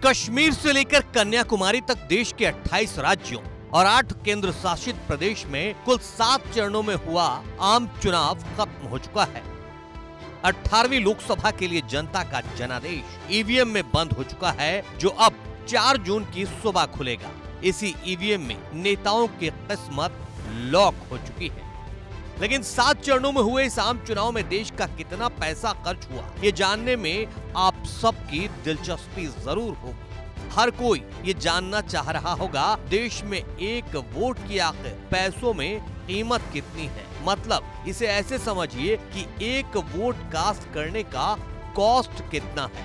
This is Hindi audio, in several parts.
कश्मीर से लेकर कन्याकुमारी तक देश के 28 राज्यों और 8 केंद्र शासित प्रदेश में कुल 7 चरणों में हुआ आम चुनाव खत्म हो चुका है। 18वीं लोकसभा के लिए जनता का जनादेश ईवीएम में बंद हो चुका है, जो अब 4 जून की सुबह खुलेगा। इसी ईवीएम में नेताओं की किस्मत लॉक हो चुकी है। लेकिन 7 चरणों में हुए इस आम चुनाव में देश का कितना पैसा खर्च हुआ, ये जानने में आप सबकी दिलचस्पी जरूर होगी। हर कोई ये जानना चाह रहा होगा, देश में एक वोट की आखिर पैसों में कीमत कितनी है। मतलब इसे ऐसे समझिए कि एक वोट कास्ट करने का कॉस्ट कितना है।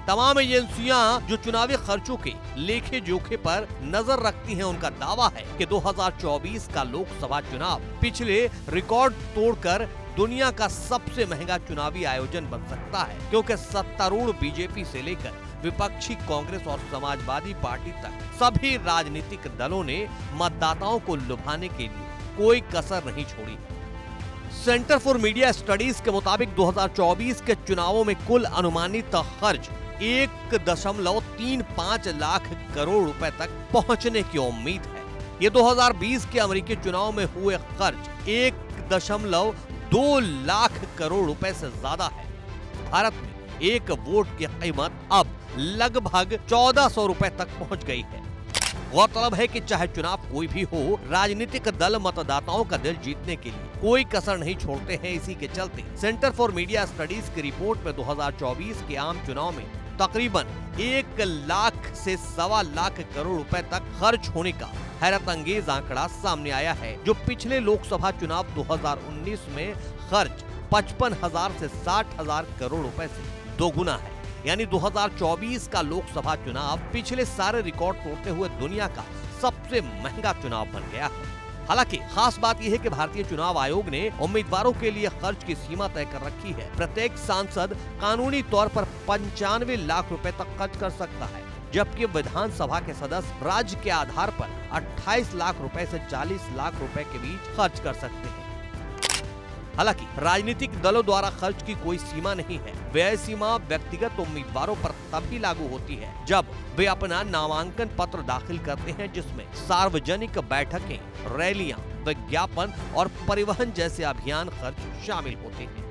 तमाम एजेंसियां जो चुनावी खर्चों के लेखे जोखे पर नजर रखती हैं, उनका दावा है कि 2024 का लोकसभा चुनाव पिछले रिकॉर्ड तोड़कर दुनिया का सबसे महंगा चुनावी आयोजन बन सकता है, क्योंकि सत्तारूढ़ बीजेपी से लेकर विपक्षी कांग्रेस और समाजवादी पार्टी तक सभी राजनीतिक दलों ने मतदाताओं को लुभाने के लिए कोई कसर नहीं छोड़ी। सेंटर फॉर मीडिया स्टडीज के मुताबिक 2024 के चुनावों में कुल अनुमानित खर्च 1.35 लाख करोड़ रुपए तक पहुंचने की उम्मीद है। ये 2020 के अमेरिकी चुनाव में हुए खर्च 1.2 लाख करोड़ रुपए से ज्यादा है। भारत में एक वोट की कीमत अब लगभग 1400 रुपए तक पहुंच गई है। गौरतलब है कि चाहे चुनाव कोई भी हो, राजनीतिक दल मतदाताओं का दिल जीतने के लिए कोई कसर नहीं छोड़ते हैं। इसी के चलते सेंटर फॉर मीडिया स्टडीज की रिपोर्ट में 2024 के आम चुनाव में तकरीबन 1 लाख से 1.25 लाख करोड़ रुपए तक खर्च होने का हैरत अंगेज आंकड़ा सामने आया है, जो पिछले लोकसभा चुनाव 2019 में खर्च 55,000 से 60,000 करोड़ रुपए से दोगुना है। यानी 2024 का लोकसभा चुनाव पिछले सारे रिकॉर्ड तोड़ते हुए दुनिया का सबसे महंगा चुनाव बन गया है। हालांकि खास बात यह है कि भारतीय चुनाव आयोग ने उम्मीदवारों के लिए खर्च की सीमा तय कर रखी है। प्रत्येक सांसद कानूनी तौर पर 95 लाख रुपए तक खर्च कर सकता है, जबकि विधानसभा के सदस्य राज्य के आधार पर 28 लाख रुपए से 40 लाख रुपए के बीच खर्च कर सकते हैं। हालांकि राजनीतिक दलों द्वारा खर्च की कोई सीमा नहीं है। व्यय सीमा व्यक्तिगत उम्मीदवारों पर तभी लागू होती है जब वे अपना नामांकन पत्र दाखिल करते हैं, जिसमें सार्वजनिक बैठकें, रैलियां, विज्ञापन और परिवहन जैसे अभियान खर्च शामिल होते हैं।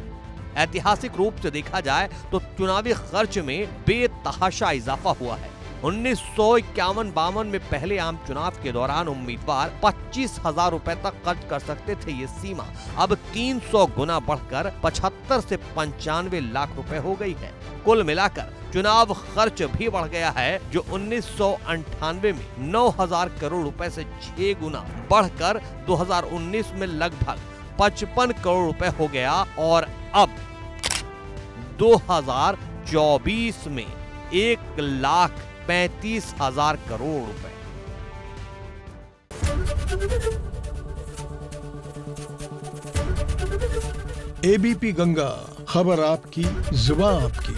ऐतिहासिक रूप से देखा जाए तो चुनावी खर्च में बेतहाशा इजाफा हुआ है। 1951-52 में पहले आम चुनाव के दौरान उम्मीदवार 25,000 रुपए तक खर्च कर सकते थे। ये सीमा अब 300 गुना बढ़कर 75 से 95 लाख रुपए हो गई है। कुल मिलाकर चुनाव खर्च भी बढ़ गया है, जो 1998 में 9,000 करोड़ रुपए से 6 गुना बढ़कर 2019 में लगभग 55 करोड़ रुपए हो गया और अब 2024 में 1,35,000 करोड़ रुपए। एबीपी गंगा, खबर आपकी, जुबान आपकी।